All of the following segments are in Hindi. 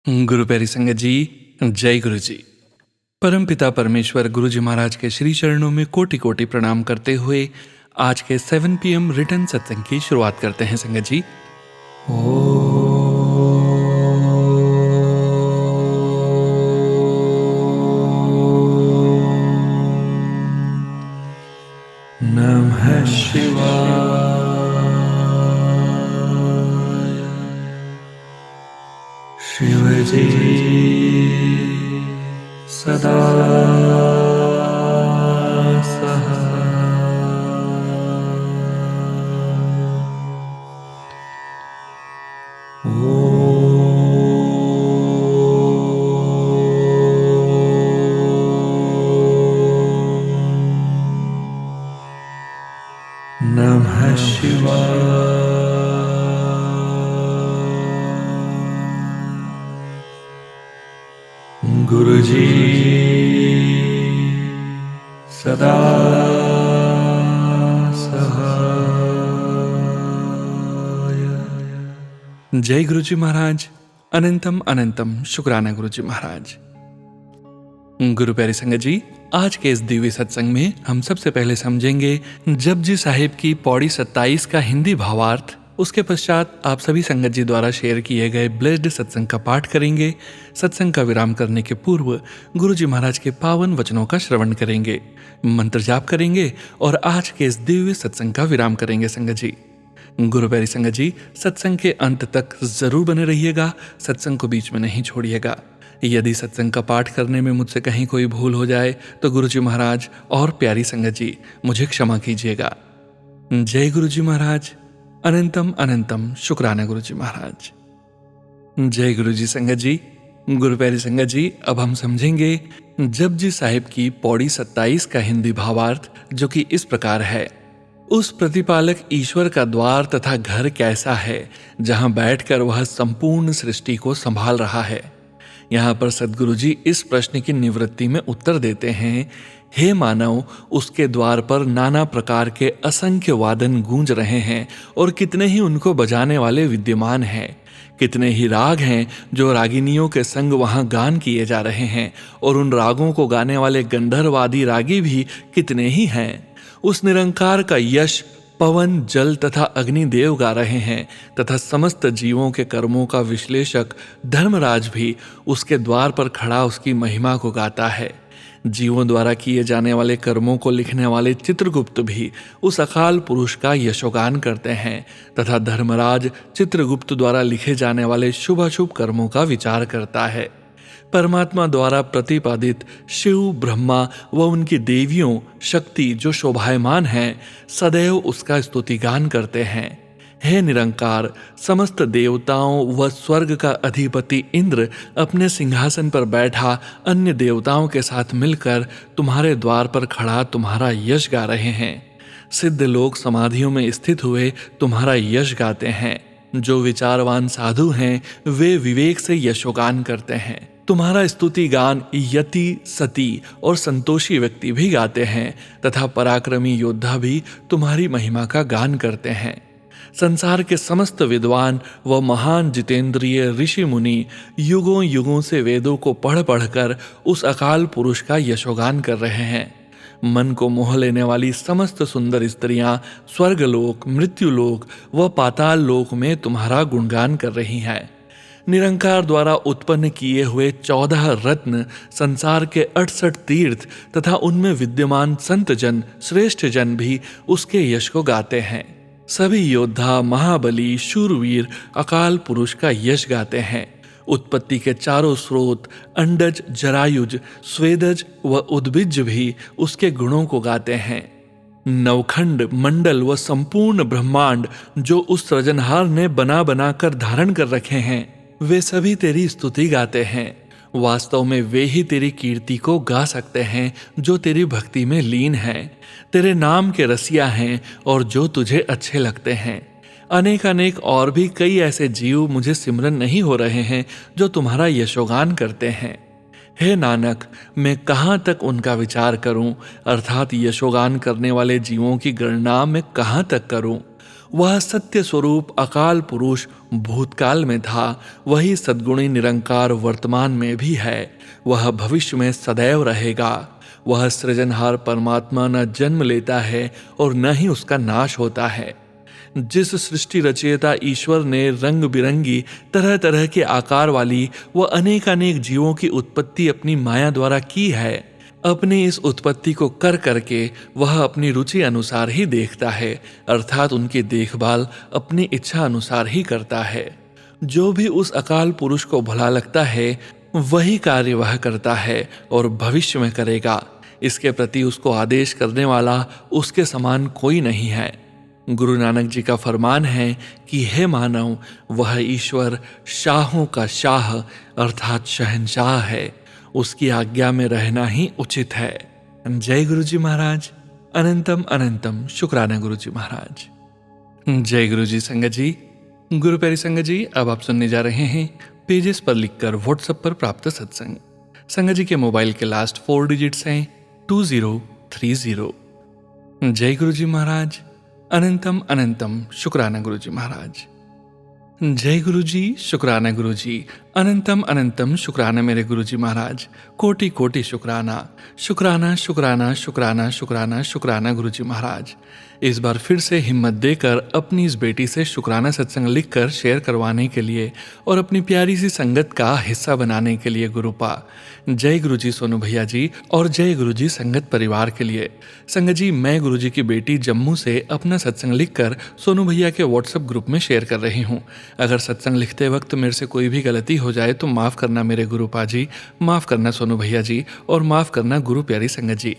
गुरु प्यारी संगत जी, जय गुरु जी। परमपिता परमेश्वर गुरु जी महाराज के श्री चरणों में कोटि कोटि प्रणाम करते हुए आज के 7 PM रिटर्न सत्संग की शुरुआत करते हैं संगत जी। नमः शिवाय। शिव जी सदा नमः शिवाय। गुरु जी सदा सहाय। जय गुरु जी महाराज। अनंतम अनंतम शुक्राना गुरु जी महाराज। गुरु प्यारी संगत जी, आज के इस दिव्य सत्संग में हम सबसे पहले समझेंगे जपजी साहिब की पौड़ी 27 का हिंदी भावार्थ। उसके पश्चात आप सभी संगत जी द्वारा शेयर किए गए ब्लेस्ड सत्संग का पाठ करेंगे। सत्संग का विराम करने के पूर्व गुरु जी महाराज के पावन वचनों का श्रवण करेंगे, मंत्र जाप करेंगे और आज के इस दिव्य सत्संग का विराम करेंगे संगत जी। गुरु प्यारी संगत जी, सत्संग के अंत तक जरूर बने रहिएगा, सत्संग को बीच में नहीं छोड़िएगा। यदि सत्संग का पाठ करने में मुझसे कहीं कोई भूल हो जाए तो गुरु जी महाराज और प्यारी संगत जी मुझे क्षमा कीजिएगा। जय गुरु जी महाराज। अनंतम अनंतम शुक्राना गुरु जी महाराज। जय गुरु जी संगत जी। गुरु प्यारी संगत जी, अब हम समझेंगे जपजी साहिब की पौड़ी 27 का हिंदी भावार्थ, जो कि इस प्रकार है। उस प्रतिपालक ईश्वर का द्वार तथा घर कैसा है जहां बैठकर वह संपूर्ण सृष्टि को संभाल रहा है। यहाँ पर सद्गुरु जी इस प्रश्न की निवृत्ति में उत्तर देते हैं, हे मानव, उसके द्वार पर नाना प्रकार के असंख्य वादन गूंज रहे हैं और कितने ही उनको बजाने वाले विद्यमान हैं। कितने ही राग हैं जो रागिनियों के संग वहां गान किए जा रहे हैं और उन रागों को गाने वाले गंधर्वादी रागी भी कितने ही हैं। उस निरंकार का यश पवन, जल तथा अग्निदेव गा रहे हैं तथा समस्त जीवों के कर्मों का विश्लेषक धर्मराज भी उसके द्वार पर खड़ा उसकी महिमा को गाता है। जीवों द्वारा किए जाने वाले कर्मों को लिखने वाले चित्रगुप्त भी उस अकाल पुरुष का यशोगान करते हैं तथा धर्मराज चित्रगुप्त द्वारा लिखे जाने वाले शुभ अशुभ कर्मों का विचार करता है। परमात्मा द्वारा प्रतिपादित शिव, ब्रह्मा व उनकी देवियों शक्ति जो शोभायमान हैं, सदैव उसका स्तुतिगान करते हैं। हे निरंकार, समस्त देवताओं व स्वर्ग का अधिपति इंद्र अपने सिंहासन पर बैठा अन्य देवताओं के साथ मिलकर तुम्हारे द्वार पर खड़ा तुम्हारा यश गा रहे हैं। सिद्ध लोग समाधियों में स्थित हुए तुम्हारा यश गाते हैं। जो विचारवान साधु हैं वे विवेक से यशोगान करते हैं। तुम्हारा स्तुति गान यति, सती और संतोषी व्यक्ति भी गाते हैं तथा पराक्रमी योद्धा भी तुम्हारी महिमा का गान करते हैं। संसार के समस्त विद्वान व महान जितेंद्रिय ऋषि मुनि युगों युगों से वेदों को पढ़ पढ़कर उस अकाल पुरुष का यशोगान कर रहे हैं। मन को मोह लेने वाली समस्त सुंदर स्त्रियां स्वर्गलोक, मृत्युलोक व पाताल लोक में तुम्हारा गुणगान कर रही हैं। निरंकार द्वारा उत्पन्न किए हुए 14 रत्न, संसार के 68 तीर्थ तथा उनमें विद्यमान संत जन, श्रेष्ठ जन भी उसके यश को गाते हैं। सभी योद्धा, महाबली, शूरवीर अकाल पुरुष का यश गाते हैं। उत्पत्ति के चारों स्रोत अंडज, जरायुज, स्वेदज व उद्भिज भी उसके गुणों को गाते हैं। नवखंड, मंडल व संपूर्ण ब्रह्मांड जो उस सृजनहार ने बना बना कर धारण कर रखे हैं, वे सभी तेरी स्तुति गाते हैं। वास्तव में वे ही तेरी कीर्ति को गा सकते हैं जो तेरी भक्ति में लीन हैं, तेरे नाम के रसिया हैं और जो तुझे अच्छे लगते हैं। अनेक अनेक और भी कई ऐसे जीव मुझे सिमरन नहीं हो रहे हैं जो तुम्हारा यशोगान करते हैं। हे नानक, मैं कहाँ तक उनका विचार करूं, अर्थात यशोगान करने वाले जीवों की गणना मैं कहाँ तक करूं। वह सत्य स्वरूप अकाल पुरुष भूतकाल में था, वही सद्गुणी निरंकार वर्तमान में भी है, वह भविष्य में सदैव रहेगा। वह सृजनहार परमात्मा न जन्म लेता है और न ही उसका नाश होता है। जिस सृष्टि रचयिता ईश्वर ने रंग बिरंगी तरह तरह के आकार वाली व अनेक अनेक जीवों की उत्पत्ति अपनी माया द्वारा की है, अपनी इस उत्पत्ति को कर करके वह अपनी रुचि अनुसार ही देखता है, अर्थात उनकी देखभाल अपनी इच्छा अनुसार ही करता है। जो भी उस अकाल पुरुष को भला लगता है वही कार्य वह करता है और भविष्य में करेगा। इसके प्रति उसको आदेश करने वाला उसके समान कोई नहीं है। गुरु नानक जी का फरमान है कि हे मानव, वह ईश्वर शाहों का शाह अर्थात शहंशाह है, उसकी आज्ञा में रहना ही उचित है। जय गुरु जी महाराज। अनंतम अनंतम शुक्राना गुरु जी महाराज। जय गुरु जी संगत जी। गुरु प्यारी संगत जी, अब आप सुनने जा रहे हैं पेजेस पर लिखकर व्हाट्सएप पर प्राप्त सत्संग। संगत जी के मोबाइल के लास्ट 4 डिजिट्स हैं 2030। जय गुरु जी महाराज। अनंतम अनंतम शुक्राना गुरु जी महाराज। जय गुरु जी, शुक्राना गुरु जी। अनंतम अनंतम शुक्राना मेरे गुरु जी महाराज। कोटि कोटि शुक्राना, शुक्राना शुक्राना शुक्राना शुक्राना शुक्राना गुरु जी महाराज। इस बार फिर से हिम्मत देकर अपनी इस बेटी से शुक्राना सत्संग लिखकर शेयर करवाने के लिए और अपनी प्यारी सी संगत का हिस्सा बनाने के लिए गुरुपा। जय गुरु जी सोनू भैया जी और जय गुरु जी संगत परिवार के लिए। संगत जी, मैं गुरु जी की बेटी जम्मू से अपना सत्संग लिखकर सोनू भैया के व्हाट्सएप ग्रुप में शेयर कर रही हूँ। अगर सत्संग लिखते वक्त मेरे से कोई भी गलती हो जाए तो माफ़ करना मेरे गुरुपा जी, माफ़ करना सोनू भैया जी और माफ़ करना गुरु प्यारी संगत जी।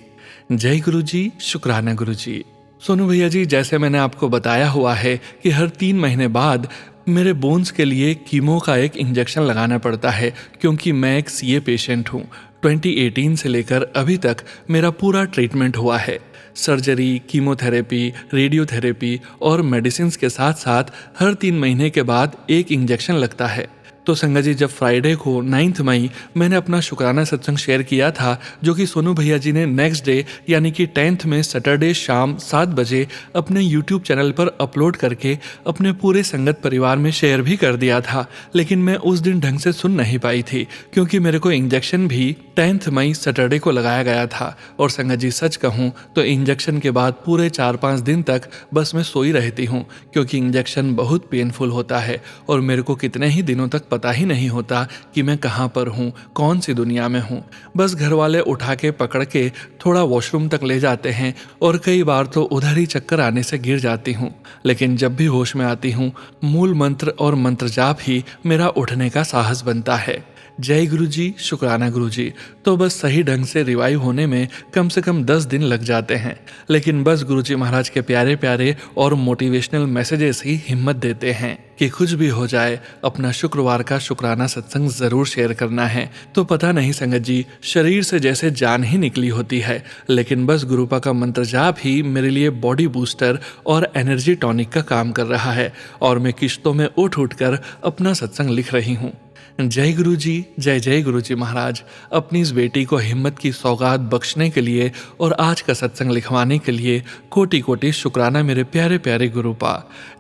जय गुरु जी, शुक्राना गुरु जी। सोनू भैया जी, जैसे मैंने आपको बताया हुआ है कि हर 3 महीने बाद मेरे बोन्स के लिए कीमो का एक इंजेक्शन लगाना पड़ता है, क्योंकि मैं एक सीए पेशेंट हूँ। 2018 से लेकर अभी तक मेरा पूरा ट्रीटमेंट हुआ है। सर्जरी, कीमोथेरेपी, रेडियोथेरेपी और मेडिसिन के साथ साथ हर 3 महीने के बाद एक इंजेक्शन लगता है। तो संगत जी, जब फ्राइडे को 9 मई मैंने अपना शुक्राना सत्संग शेयर किया था, जो कि सोनू भैया जी ने नेक्स्ट डे यानी कि 10 में सैटरडे शाम 7 बजे अपने यूट्यूब चैनल पर अपलोड करके अपने पूरे संगत परिवार में शेयर भी कर दिया था, लेकिन मैं उस दिन ढंग से सुन नहीं पाई थी, क्योंकि मेरे को इंजेक्शन भी 10 मई सैटरडे को लगाया गया था। और संगत जी, सच कहूँ तो इंजेक्शन के बाद पूरे 4-5 दिन तक बस मैं सोई रहती हूँ, क्योंकि इंजेक्शन बहुत पेनफुल होता है और मेरे को कितने ही दिनों तक पता ही नहीं होता कि मैं कहाँ पर हूँ, कौन सी दुनिया में हूँ। बस घर वाले उठा के पकड़ के थोड़ा वॉशरूम तक ले जाते हैं और कई बार तो उधर ही चक्कर आने से गिर जाती हूँ, लेकिन जब भी होश में आती हूँ मूल मंत्र और मंत्र जाप ही मेरा उठने का साहस बनता है। जय गुरु जी, शुक्राना गुरु जी। तो बस सही ढंग से रिवाइव होने में कम से कम 10 दिन लग जाते हैं, लेकिन बस गुरु जी महाराज के प्यारे प्यारे और मोटिवेशनल मैसेजेस ही हिम्मत देते हैं कि कुछ भी हो जाए अपना शुक्रवार का शुक्राना सत्संग जरूर शेयर करना है। तो पता नहीं संगत जी, शरीर से जैसे जान ही निकली होती है, लेकिन बस गुरुपा का मंत्र जाप ही मेरे लिए बॉडी बूस्टर और एनर्जी टॉनिक का काम कर रहा है और मैं किश्तों में उठ उठ कर अपना सत्संग लिख रही हूँ। जय गुरु जी, जय जय गुरु जी महाराज। अपनी इस बेटी को हिम्मत की सौगात बख्शने के लिए और आज का सत्संग लिखवाने के लिए कोटि कोटि शुक्राना मेरे प्यारे प्यारे गुरुपा।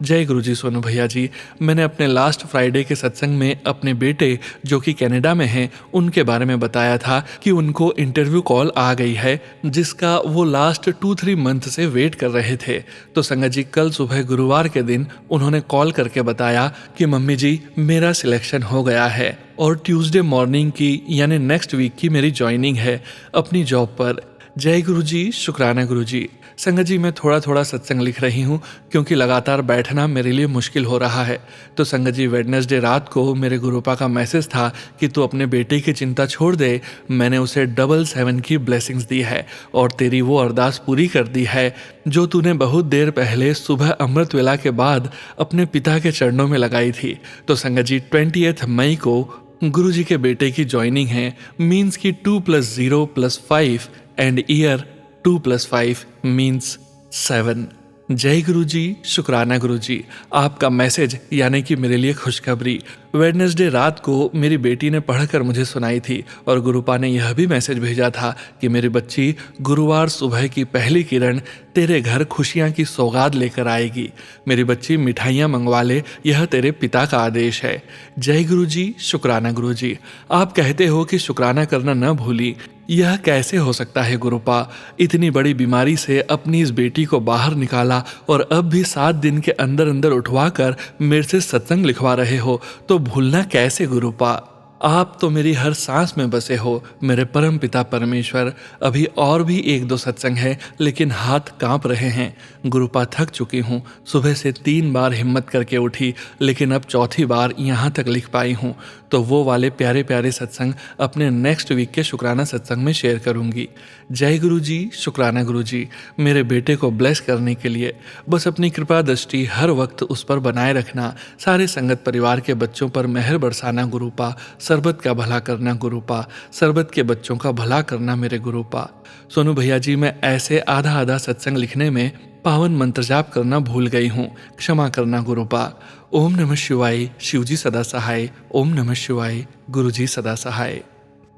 जय गुरु जी सोनू भैया जी। मैंने अपने लास्ट फ्राइडे के सत्संग में अपने बेटे जो कि कनाडा में हैं उनके बारे में बताया था कि उनको इंटरव्यू कॉल आ गई है, जिसका वो लास्ट 2-3 मंथ से वेट कर रहे थे। तो संगत जी, कल सुबह गुरुवार के दिन उन्होंने कॉल करके बताया कि मम्मी जी, मेरा सिलेक्शन हो गया है और ट्यूसडे मॉर्निंग की यानी नेक्स्ट वीक की मेरी ज्वाइनिंग है अपनी जॉब पर। जय गुरु जी, शुक्राना गुरु जी। संगत जी, मैं थोड़ा थोड़ा सत्संग लिख रही हूँ क्योंकि लगातार बैठना मेरे लिए मुश्किल हो रहा है। तो संगत जी, वेडनेसडे रात को मेरे गुरुपा का मैसेज था कि तू अपने बेटे की चिंता छोड़ दे, मैंने उसे 777 की ब्लेसिंग्स दी है और तेरी वो अरदास पूरी कर दी है जो तूने बहुत देर पहले सुबह अमृत वेला के बाद अपने पिता के चरणों में लगाई थी। तो संगत जी, 20 मई को गुरु जी के बेटे की ज्वाइनिंग है, मीन्स की 2 + 0 + 5 एंड ईयर 2 + 5 means 7। जय गुरु जी, शुक्राना गुरु जी। आपका मैसेज यानी कि मेरे लिए खुशखबरी वेडनेसडे रात को मेरी बेटी ने पढ़कर मुझे सुनाई थी और गुरुपा ने यह भी मैसेज भेजा था कि मेरी बच्ची गुरुवार सुबह की पहली किरण तेरे घर खुशियां की सौगात लेकर आएगी। मेरी बच्ची मिठाइयाँ मंगवा ले, यह तेरे पिता का आदेश है। जय गुरु जी, शुक्राना गुरु जी। आप कहते हो कि शुक्राना करना न भूली, यह कैसे हो सकता है गुरुपा? इतनी बड़ी बीमारी से अपनी इस बेटी को बाहर निकाला और अब भी 7 दिन के अंदर अंदर उठवा कर मेरे से सत्संग लिखवा रहे हो, तो भूलना कैसे गुरुपा? आप तो मेरी हर सांस में बसे हो, मेरे परम पिता परमेश्वर। अभी और भी 1-2 सत्संग है, लेकिन हाथ कांप रहे हैं। गुरुपा, थक चुकी हूँ। सुबह से 3 बार हिम्मत करके उठी, लेकिन अब चौथी बार यहाँ तक लिख पाई हूँ। तो वो वाले प्यारे प्यारे सत्संग अपने नेक्स्ट वीक के शुक्राना सत्संग में शेयर करूँगी। जय गुरु जी, शुक्राना गुरु जी। मेरे बेटे को ब्लेस करने के लिए बस अपनी कृपा दृष्टि हर वक्त उस पर बनाए रखना। सारे संगत परिवार के बच्चों पर मेहर बरसाना गुरुपा। सरबत का भला करना गुरुपा। सरबत के बच्चों का भला करना मेरे गुरुपा। सोनू भैया जी, मैं ऐसे आधा आधा सत्संग लिखने में पावन मंत्र जाप करना भूल गई हूँ, क्षमा करना गुरुपा। ओम नमः शिवाय, शिवजी सदा सहाय। ओम नमः शिवाय, गुरुजी सदा सहाय।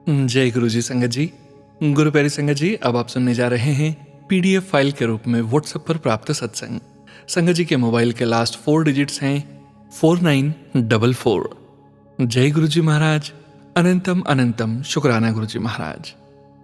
जय गुरुजी संगत जी। गुरु प्यारी संगत जी, अब आप सुनने जा रहे हैं PDF फाइल के रूप में व्हाट्सएप पर प्राप्त सत्संग। संगत जी के मोबाइल के लास्ट 4 डिजिट्स हैं 4944। जय गुरुजी महाराज, अनंतम अनंतम शुक्राना गुरुजी महाराज।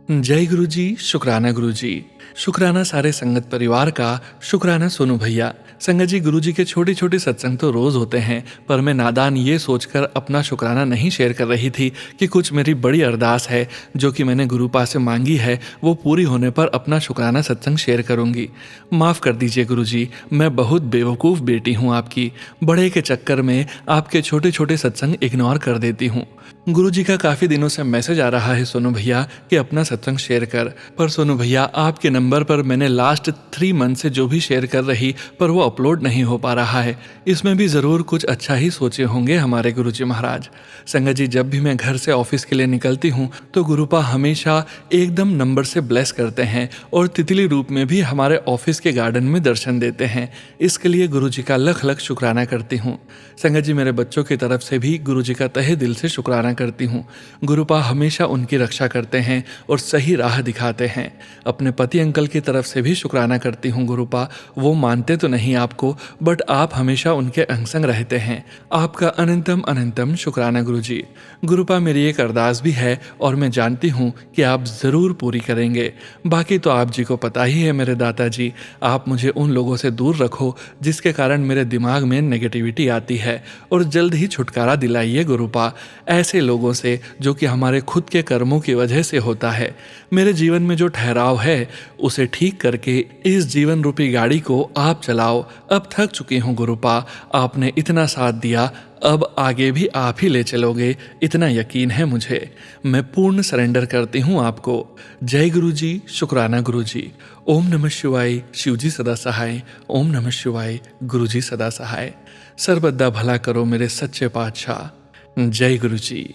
जय गुरु जी, शुक्राना गुरु जी। शुक्राना सारे संगत परिवार का, शुक्राना सोनू भैया। संगत जी, गुरु जी के छोटे छोटे सत्संग तो रोज होते हैं, पर मैं नादान ये सोचकर अपना शुक्राना नहीं शेयर कर रही थी कि कुछ मेरी बड़ी अरदास है जो कि मैंने गुरुपा से मांगी है, वो पूरी होने पर अपना शुक्राना सत्संग शेयर करूंगी। माफ़ कर दीजिए गुरु जी, मैं बहुत बेवकूफ़ बेटी हूँ आपकी। बड़े के चक्कर में आपके छोटे छोटे सत्संग इग्नोर कर देती हूँ। गुरु जी का काफ़ी दिनों से मैसेज आ रहा है सोनू भैया कि अपना सत्संग शेयर कर, पर सोनू भैया आपके नंबर पर मैंने लास्ट 3 मंथ से जो भी शेयर कर रही, पर वो अपलोड नहीं हो पा रहा है। इसमें भी ज़रूर कुछ अच्छा ही सोचे होंगे हमारे गुरु जी महाराज। संगत जी, जब भी मैं घर से ऑफिस के लिए निकलती हूँ तो गुरुपा हमेशा एकदम नंबर से ब्लेस करते हैं और तितली रूप में भी हमारे ऑफिस के गार्डन में दर्शन देते हैं। इसके लिए गुरु जी का लख लख शुक्राना करती हूँ। संगत जी, मेरे बच्चों की तरफ से भी गुरु जी का तहे दिल से शुक्राना करती हूँ। गुरुपा हमेशा उनकी रक्षा करते हैं और सही राह दिखाते हैं। अपने पति अंकल की तरफ से भी शुक्राना करती हूँ गुरुपा। वो मानते तो नहीं आपको, बट आप हमेशा उनके अंग संग रहते हैं। आपका अनंतम अनंतम शुक्राना गुरु जी। गुरुपा, मेरी एक अरदास भी है और मैं जानती हूँ कि आप ज़रूर पूरी करेंगे। बाकी तो आप जी को पता ही है मेरे दाता जी, आप मुझे उन लोगों से दूर रखो जिसके कारण मेरे दिमाग में नेगेटिविटी आती है, और जल्द ही छुटकारा दिलाइए गुरुपा ऐसे लोगों से जो कि हमारे खुद के कर्मों की वजह से होता है। मेरे जीवन में जो ठहराव है उसे ठीक करके इस जीवन रूपी गाड़ी को आप चलाओ। अब थक चुकी हूँ गुरुपा, आपने इतना साथ दिया, अब आगे भी आप ही ले चलोगे, इतना यकीन है मुझे। मैं पूर्ण सरेंडर करती हूँ आपको। जय गुरु जी, शुक्राना गुरु जी। ओम नमः शिवाय, शिवजी सदा सहाय। ओम नमः शिवाय, गुरु जी सदा सहाय। सर्वदा भला करो मेरे सच्चे पातशाह। जय गुरु जी।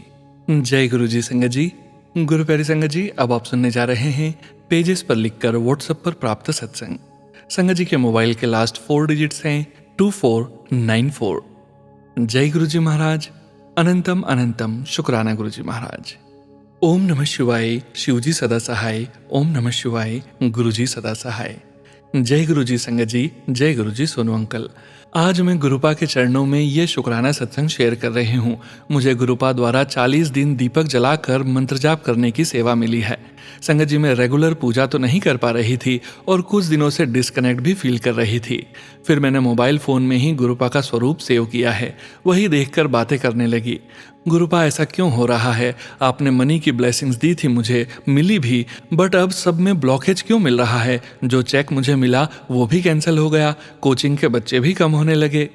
जय गुरु जी संगत जी। गुरु प्यारी संगत जी, अब आप सुनने जा रहे हैं पेजेस पर लिखकर व्हाट्सएप पर प्राप्त सत्संग। संगत जी के मोबाइल के लास्ट 4 डिजिट्स हैं 2494। जय गुरु जी महाराज, अनंतम अनंतम शुक्राना गुरु जी महाराज। ओम नमः शिवाय, शिवजी सदा सहाय। ओम नमः शिवाय, गुरु जी सदा सहाय। जय गुरु जी संगत जी। जय गुरु जी सोनू अंकल। आज मैं गुरुपा के चरणों में ये शुक्राना सत्संग शेयर कर रही हूँ। मुझे गुरुपा द्वारा 40 दिन दीपक जलाकर मंत्र जाप करने की सेवा मिली है। संगत जी, मैं रेगुलर पूजा तो नहीं कर पा रही थी और कुछ दिनों से डिस्कनेक्ट भी फील कर रही थी। फिर मैंने मोबाइल फ़ोन में ही गुरुपा का स्वरूप सेव किया है, वही देखकर बातें करने लगी। गुरुपा, ऐसा क्यों हो रहा है? आपने मनी की ब्लेसिंग्स दी थी, मुझे मिली भी, बट अब सब में ब्लॉकेज क्यों मिल रहा है? जो चेक मुझे मिला वो भी कैंसिल हो गया, कोचिंग के बच्चे भी कम होने लगे।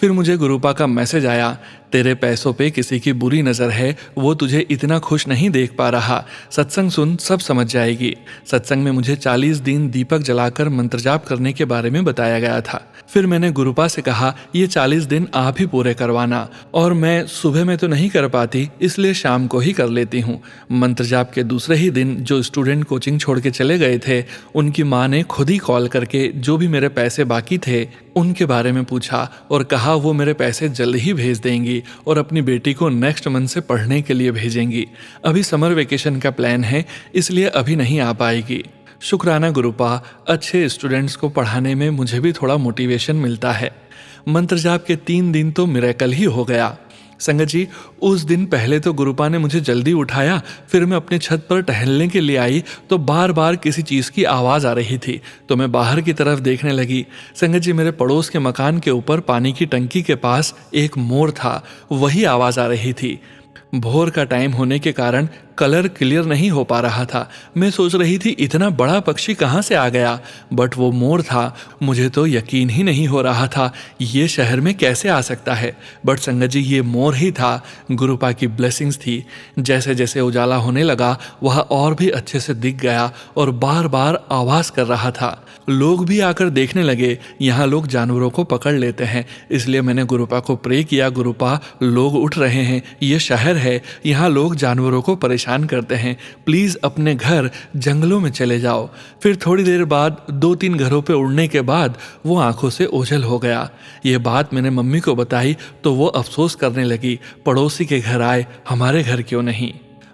फिर मुझे गुरुपा का मैसेज आया, तेरे पैसों पे किसी की बुरी नज़र है, वो तुझे इतना खुश नहीं देख पा रहा। सत्संग सुन, सब समझ जाएगी। सत्संग में मुझे 40 दिन दीपक जलाकर मंत्र जाप करने के बारे में बताया गया था। फिर मैंने गुरुपा से कहा, ये 40 दिन आप ही पूरे करवाना, और मैं सुबह में तो नहीं कर पाती, इसलिए शाम को ही कर लेती हूँ। मंत्र जाप के दूसरे ही दिन जो स्टूडेंट कोचिंग छोड़ के चले गए थे, उनकी माँ ने खुद ही कॉल करके जो भी मेरे पैसे बाकी थे उनके बारे में पूछा और कहा वो मेरे पैसे जल्द ही भेज देंगी और अपनी बेटी को नेक्स्ट मंथ से पढ़ने के लिए भेजेंगी। अभी समर वेकेशन का प्लान है, इसलिए अभी नहीं आ पाएगी। शुक्राना गुरुपा, अच्छे स्टूडेंट्स को पढ़ाने में मुझे भी थोड़ा मोटिवेशन मिलता है। मंत्र जाप के 3 दिन तो मिरेकल ही हो गया। संगत जी, उस दिन पहले तो गुरुपा ने मुझे जल्दी उठाया, फिर मैं अपने छत पर टहलने के लिए आई तो बार बार किसी चीज़ की आवाज़ आ रही थी, तो मैं बाहर की तरफ देखने लगी। संगत जी, मेरे पड़ोस के मकान के ऊपर पानी की टंकी के पास एक मोर था, वही आवाज़ आ रही थी। भोर का टाइम होने के कारण कलर क्लियर नहीं हो पा रहा था। मैं सोच रही थी इतना बड़ा पक्षी कहाँ से आ गया, बट वो मोर था। मुझे तो यकीन ही नहीं हो रहा था ये शहर में कैसे आ सकता है, बट संगत जी ये मोर ही था। गुरुपा की ब्लेसिंग्स थी। जैसे जैसे उजाला होने लगा वह और भी अच्छे से दिख गया और बार बार आवाज़ कर रहा था। लोग भी आकर देखने लगे। यहाँ लोग जानवरों को पकड़ लेते हैं, इसलिए मैंने गुरुपा को प्रे किया, गुरुपा लोग उठ रहे हैं, ये शहर है, यहाँ लोग जानवरों को परेशान करते हैं, प्लीज़ अपने घर जंगलों में चले जाओ। फिर थोड़ी देर बाद 2-3 घरों पे उड़ने के बाद वो आंखों से ओझल हो गया। ये बात मैंने मम्मी को बताई तो वो अफसोस करने लगी, पड़ोसी के घर आए, हमारे घर क्यों नहीं।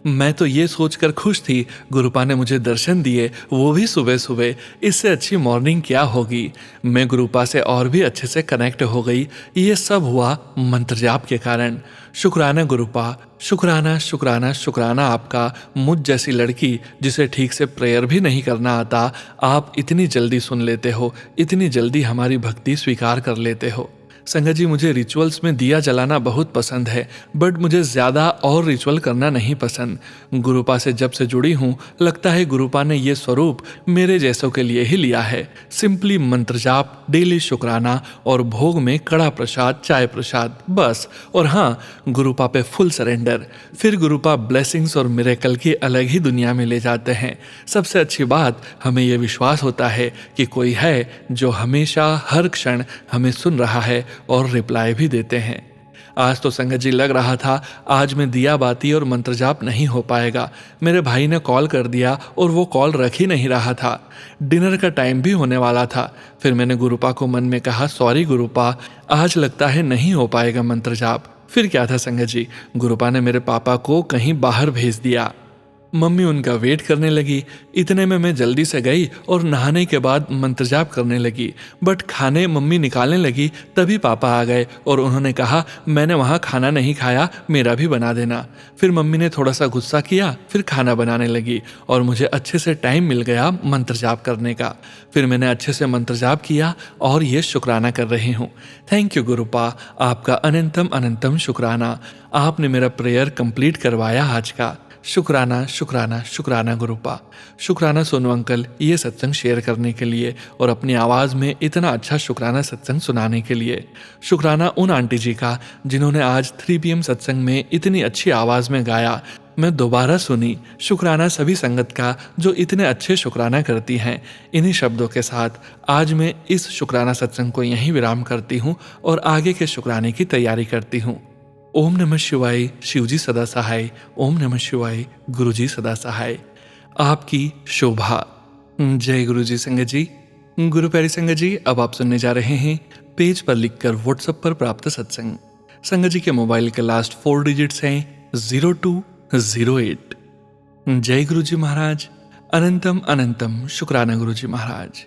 मैं तो ये सोचकर खुश थी, गुरुपा ने मुझे दर्शन दिए, वो भी सुबह सुबह, इससे अच्छी मॉर्निंग क्या होगी। मैं गुरुपा से और भी अच्छे से कनेक्ट हो गई। ये सब हुआ मंत्र जाप के कारण। शुक्राना गुरुपा, शुक्राना शुक्राना शुक्राना आपका। मुझ जैसी लड़की जिसे ठीक से प्रेयर भी नहीं करना आता, आप इतनी जल्दी सुन लेते हो, इतनी जल्दी हमारी भक्ति स्वीकार कर लेते हो। संगत जी, मुझे रिचुअल्स में दिया जलाना बहुत पसंद है, बट मुझे ज़्यादा और रिचुअल करना नहीं पसंद। गुरुपा से जब से जुड़ी हूँ, लगता है गुरुपा ने ये स्वरूप मेरे जैसों के लिए ही लिया है। सिंपली मंत्र जाप, डेली शुक्राना और भोग में कड़ा प्रसाद, चाय प्रसाद, बस। और हाँ, गुरुपा पे फुल सरेंडर। फिर गुरुपा ब्लेसिंग्स और मिरेकल की अलग ही दुनिया में ले जाते हैं। सबसे अच्छी बात, हमें ये विश्वास होता है कि कोई है जो हमेशा हर क्षण हमें सुन रहा है और रिप्लाई भी देते हैं। आज तो संगत जी लग रहा था आज मैं दिया बाती और मंत्र जाप नहीं हो पाएगा। मेरे भाई ने कॉल कर दिया और वो कॉल रख ही नहीं रहा था। डिनर का टाइम भी होने वाला था। फिर मैंने गुरुपा को मन में कहा, सॉरी गुरुपा, आज लगता है नहीं हो पाएगा मंत्र जाप। फिर क्या था संगत जी, गुरुपा ने मेरे पापा को कहीं बाहर भेज दिया। मम्मी उनका वेट करने लगी। इतने में मैं जल्दी से गई और नहाने के बाद मंत्र जाप करने लगी। बट खाने मम्मी निकालने लगी, तभी पापा आ गए और उन्होंने कहा, मैंने वहाँ खाना नहीं खाया, मेरा भी बना देना। फिर मम्मी ने थोड़ा सा गुस्सा किया, फिर खाना बनाने लगी और मुझे अच्छे से टाइम मिल गया मंत्र जाप करने का। फिर मैंने अच्छे से मंत्र जाप किया और ये शुक्राना कर रही हूँ। थैंक यू गुरुपा, आपका अनंतम अनंतम शुक्राना। आपने मेरा प्रेयर कंप्लीट करवाया आज का। शुक्राना शुक्राना शुक्राना गुरुपा। शुक्राना सोनू अंकल ये सत्संग शेयर करने के लिए और अपनी आवाज़ में इतना अच्छा शुक्राना सत्संग सुनाने के लिए। शुक्राना उन आंटी जी का जिन्होंने आज 3 PM सत्संग में इतनी अच्छी आवाज़ में गाया, मैं दोबारा सुनी। शुक्राना सभी संगत का जो इतने अच्छे शुक्राना करती हैं। इन्हीं शब्दों के साथ आज मैं इस शुक्राना सत्संग को यहीं विराम करती हूँ और आगे के शुक्राने की तैयारी करती हूँ। ओम नमः शिवाय, शिवजी सदा सहाय। ओम नमः शिवाय, गुरुजी सदा सहाय। आपकी शोभा। जय गुरु जी। संगत जी, गुरु प्यारी संगत जी, अब आप सुनने जा रहे हैं पेज पर लिखकर व्हाट्सएप पर प्राप्त सत्संग। संगत जी के मोबाइल के लास्ट 4 डिजिट्स हैं 0208। जय गुरु जी महाराज। अनंतम अनंतम शुक्राना गुरु जी महाराज।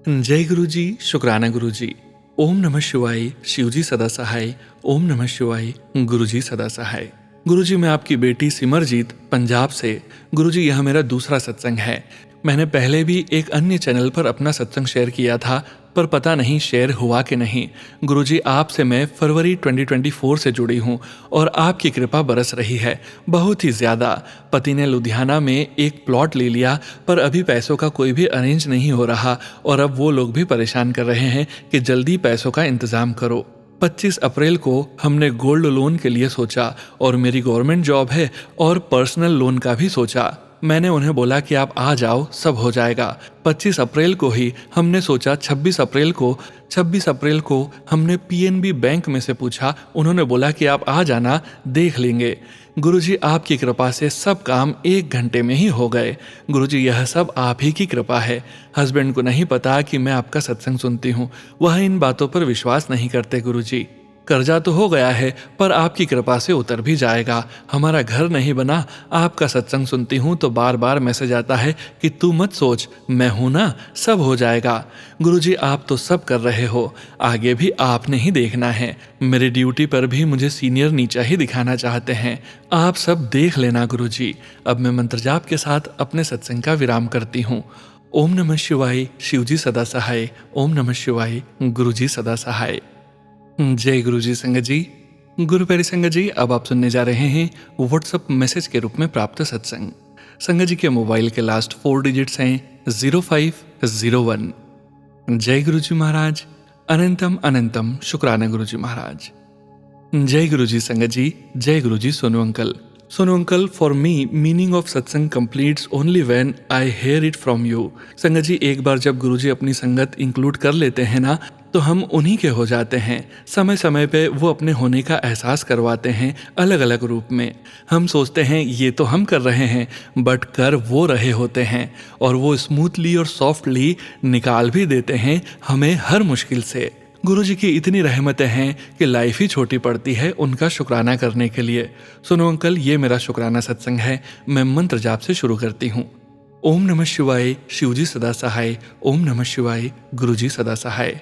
जय गुरु जी, शुक्राना गुरु जी। ओम नमः शिवाय, शिवजी सदा सहाय। ओम नमः शिवाय, गुरुजी सदा सहाय। गुरुजी, मैं आपकी बेटी सिमरजीत पंजाब से। गुरुजी, यह मेरा दूसरा सत्संग है। मैंने पहले भी एक अन्य चैनल पर अपना सत्संग शेयर किया था, पर पता नहीं शेयर हुआ कि नहीं। गुरुजी, आपसे मैं फरवरी 2024 से जुड़ी हूँ और आपकी कृपा बरस रही है बहुत ही ज़्यादा। पति ने लुधियाना में एक प्लॉट ले लिया, पर अभी पैसों का कोई भी अरेंज नहीं हो रहा और अब वो लोग भी परेशान कर रहे हैं कि जल्दी पैसों का इंतज़ाम करो। 25 अप्रैल को हमने गोल्ड लोन के लिए सोचा और मेरी गवर्नमेंट जॉब है और पर्सनल लोन का भी सोचा। मैंने उन्हें बोला कि आप आ जाओ, सब हो जाएगा। 25 अप्रैल को ही हमने सोचा। 26 अप्रैल को हमने पीएनबी बैंक में से पूछा। उन्होंने बोला कि आप आ जाना, देख लेंगे। गुरुजी, आपकी कृपा से सब काम 1 घंटे में ही हो गए। गुरुजी, यह सब आप ही की कृपा है। हस्बैंड को नहीं पता कि मैं आपका सत्संग सुनती हूँ, वह इन बातों पर विश्वास नहीं करते। गुरुजी, कर्जा तो हो गया है पर आपकी कृपा से उतर भी जाएगा। हमारा घर नहीं बना, आपका सत्संग सुनती हूँ तो बार बार मैसेज आता है कि तू मत सोच, मैं हूं ना, सब हो जाएगा। गुरुजी, आप तो सब कर रहे हो, आगे भी आपने ही देखना है। मेरी ड्यूटी पर भी मुझे सीनियर नीचा ही दिखाना चाहते हैं, आप सब देख लेना। गुरुजी, अब मैं मंत्र जाप के साथ अपने सत्संग का विराम करती हूँ। ओम नमः शिवाय, शिवजी सदा सहाय। ओम नमः शिवाय, गुरुजी सदा सहाय। जय गुरुजी संगत जी। गुरु प्यारी संगत जी, अब आप सुनने जा रहे हैं व्हाट्सएप मैसेज के रूप में प्राप्त सत्संग। संगत जी के मोबाइल के लास्ट 4 डिजिट्स हैं 0501। जय गुरुजी महाराज, अनंतम अनंतम शुक्राना गुरुजी महाराज। जय गुरुजी संगत जी। जय Guruji Sonu uncle. Sonu uncle, for me meaning of satsang completes only when I hear it from you. संगत जी, एक बार जब गुरुजी अपनी संगत इंक्लूड कर लेते हैं ना, तो हम उन्हीं के हो जाते हैं। समय समय पे वो अपने होने का एहसास करवाते हैं अलग अलग रूप में। हम सोचते हैं ये तो हम कर रहे हैं, बट कर वो रहे होते हैं, और वो स्मूथली और सॉफ्टली निकाल भी देते हैं हमें हर मुश्किल से। गुरुजी की इतनी रहमतें हैं कि लाइफ ही छोटी पड़ती है उनका शुक्राना करने के लिए। सुनो अंकल, ये मेरा शुक्राना सत्संग है। मैं मंत्र जाप से शुरू करती हूँ। ओम नमः शिवाय, शिवजी सदा सहाय। ओम नमः शिवाय, गुरुजी सदा सहाय।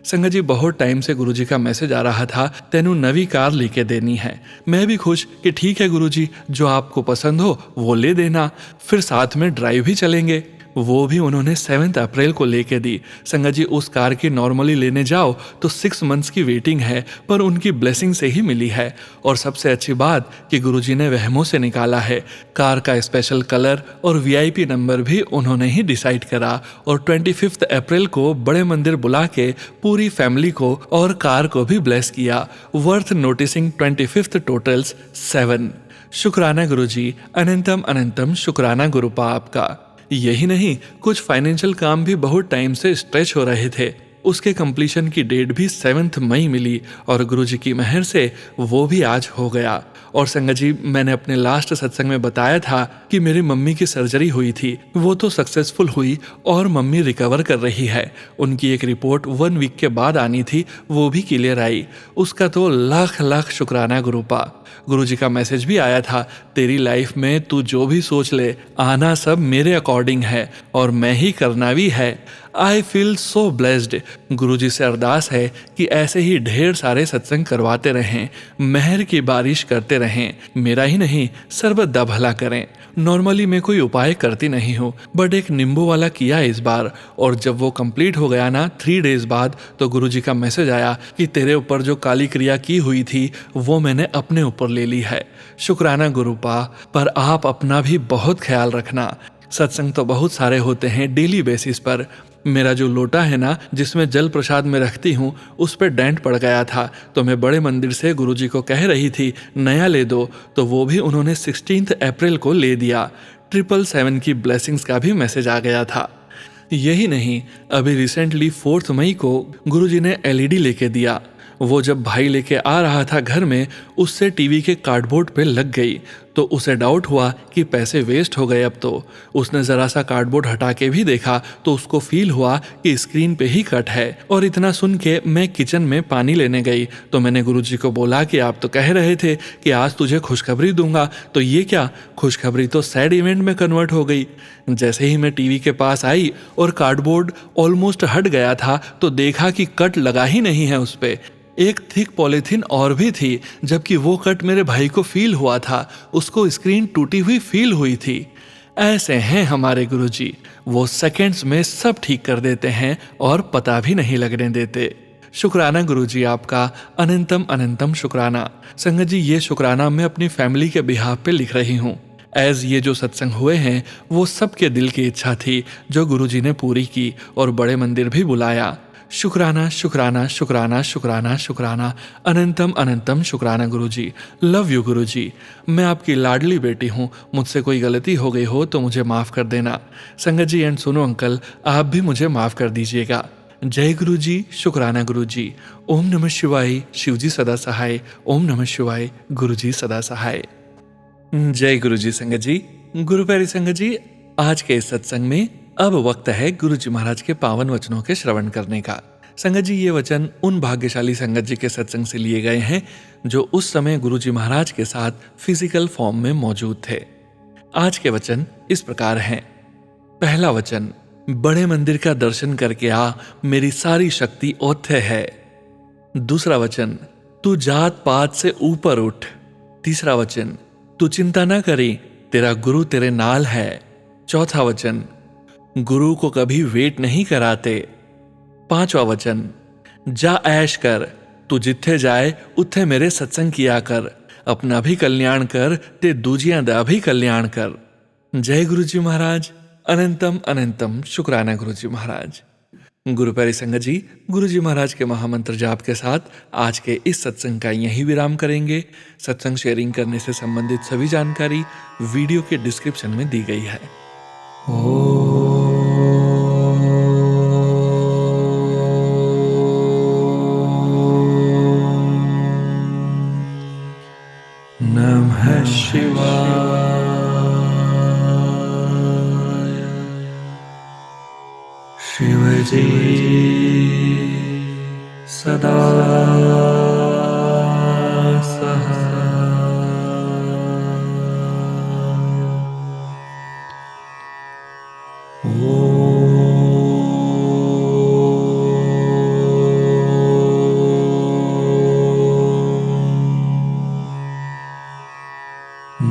संगत जी, बहुत टाइम से गुरुजी का मैसेज आ रहा था, तेनू नवी कार लेके देनी है। मैं भी खुश कि ठीक है गुरुजी, जो आपको पसंद हो वो ले देना, फिर साथ में ड्राइव भी चलेंगे। वो भी उन्होंने 7 अप्रैल को लेके दी। संगत जी, उस कार की नॉर्मली लेने जाओ तो 6 मंथ्स की वेटिंग है, पर उनकी ब्लेसिंग से ही मिली है। और सबसे अच्छी बात कि गुरुजी ने वहमों से निकाला है। कार का स्पेशल कलर और वीआईपी नंबर भी उन्होंने ही डिसाइड करा, और 25 अप्रैल को बड़े मंदिर बुला के पूरी फैमिली को और कार को भी ब्लेस किया। Worth noticing 25 totals 7। शुक्राना गुरुजी, अनंतम अनंतम शुक्राना गुरुपा आपका। यही नहीं, कुछ फाइनेंशियल काम भी बहुत टाइम से स्ट्रेच हो रहे थे, उसके कंप्लीशन की डेट भी 7 मई मिली, और गुरुजी की मेहर से वो भी आज हो गया। और संगत जी, मैंने अपने लास्ट सत्संग में बताया था कि मेरी मम्मी की सर्जरी हुई थी, वो तो सक्सेसफुल हुई और मम्मी रिकवर कर रही है। उनकी एक रिपोर्ट 1 वीक के बाद आनी थी, वो भी क्लियर आई। उसका तो लाख लाख शुक्राना गुरुपा। गुरुजी का मैसेज भी आया था, तेरी लाइफ में तू जो भी सोच ले, आना सब मेरे अकॉर्डिंग है और मैं ही करना भी है। I feel so blessed. गुरुजी से अरदास है कि ऐसे ही ढेर सारे सत्संग करवाते रहें, मेहर की बारिश करते रहें, मेरा ही नहीं सर्वदा भला करें। नॉर्मली मैं कोई उपाय करती नहीं हूँ, बट एक नींबू वाला किया इस बार, और जब वो कंप्लीट हो गया ना 3 डेज बाद, तो गुरुजी का मैसेज आया कि तेरे ऊपर जो काली क्रिया की हुई थी वो मैंने अपने ऊपर ले ली है। शुक्राना गुरुपा, पर आप अपना भी बहुत ख्याल रखना। सत्संग तो बहुत सारे होते हैं डेली बेसिस पर। मेरा जो लोटा है ना, जिसमें जल प्रसाद में रखती हूँ, उस पर डेंट पड़ गया था, तो मैं बड़े मंदिर से गुरुजी को कह रही थी नया ले दो, तो वो भी उन्होंने 16 अप्रैल को ले दिया। 777 की ब्लेसिंग्स का भी मैसेज आ गया था। यही नहीं, अभी रिसेंटली 4 मई को गुरुजी ने एलईडी लेके दिया। वो जब भाई लेके आ रहा था घर में, उससे टीवी के कार्डबोर्ड पे लग गई, तो उसे डाउट हुआ कि पैसे वेस्ट हो गए। अब तो उसने ज़रा सा कार्डबोर्ड हटा के भी देखा तो उसको फील हुआ कि स्क्रीन पे ही कट है। और इतना सुन के मैं किचन में पानी लेने गई, तो मैंने गुरुजी को बोला कि आप तो कह रहे थे कि आज तुझे खुशखबरी दूंगा, तो ये क्या, खुशखबरी तो सैड इवेंट में कन्वर्ट हो गई। जैसे ही मैं टीवी के पास आई और कार्डबोर्ड ऑलमोस्ट हट गया था, तो देखा कि कट लगा ही नहीं है उस पर। एक थिक पॉलीथीन और भी थी, जबकि वो कट मेरे भाई को फील हुआ था, उसको स्क्रीन टूटी हुई फील हुई थी। ऐसे हैं हमारे गुरुजी, वो सेकंड्स में सब ठीक कर देते हैं और पता भी नहीं लगने देते। शुक्राना गुरुजी आपका, अनंतम अनंतम शुक्राना। संगत जी, ये शुक्राना मैं अपनी फैमिली के बिहाफ पे लिख रही हूँ। एज ये जो सत्संग हुए हैं वो सबके दिल की इच्छा थी, जो गुरुजी ने पूरी की और बड़े मंदिर भी बुलाया। शुक्राना शुक्राना शुक्राना शुक्राना शुक्राना, अनंतम अनंतम शुक्राना गुरुजी। लव यू गुरुजी। मैं आपकी लाडली बेटी हूँ, मुझसे कोई गलती हो गई हो तो मुझे माफ़ कर देना। संगत जी एंड सोनू अंकल, आप भी मुझे माफ़ कर दीजिएगा। जय गुरुजी, शुक्राना गुरुजी। ओम नमः शिवाय, शिवजी सदा सहाय। ओम नमः शिवाय, गुरुजी सदा सहाय। जय गुरुजी संगत जी। गुरु प्यारी संगत जी, आज के इस सत्संग में अब वक्त है गुरुजी महाराज के पावन वचनों के श्रवण करने का। संगत जी, ये वचन उन भाग्यशाली संगत जी के सत्संग से लिए गए हैं जो उस समय गुरुजी महाराज के साथ फिजिकल फॉर्म में मौजूद थे। आज के वचन इस प्रकार हैं। पहला वचन, बड़े मंदिर का दर्शन करके आ, मेरी सारी शक्ति औत्य है। दूसरा वचन, तू जात पात से ऊपर उठ। तीसरा वचन, तू चिंता ना करी, तेरा गुरु तेरे नाल है। चौथा वचन, गुरु को कभी वेट नहीं कराते। पांचवा वचन, जा ऐश कर, तू जिथे जाए उथे मेरे सत्संग किया कर, अपना भी कल्याण कर ते दूजियां दा भी कल्याण कर। जय गुरुजी महाराज। अनंतम अनंतम शुक्राना गुरुजी महाराज। गुरु प्यारी संगत जी, गुरुजी महाराज के महामंत्र जाप के साथ आज के इस सत्संग का यही विराम करेंगे। सत्संग शेयरिंग करने से संबंधित सभी जानकारी वीडियो के डिस्क्रिप्शन में दी गई है। नमः शिवाय। शिवजी सदा सहाय।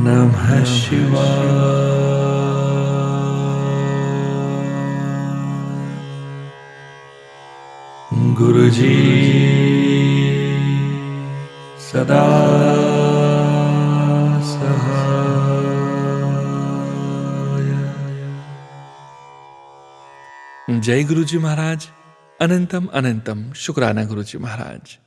नमः शिवाय। गुरुजी सदा सहाय। जय गुरुजी महाराज। अनंतम अनंतम शुक्राना गुरुजी महाराज।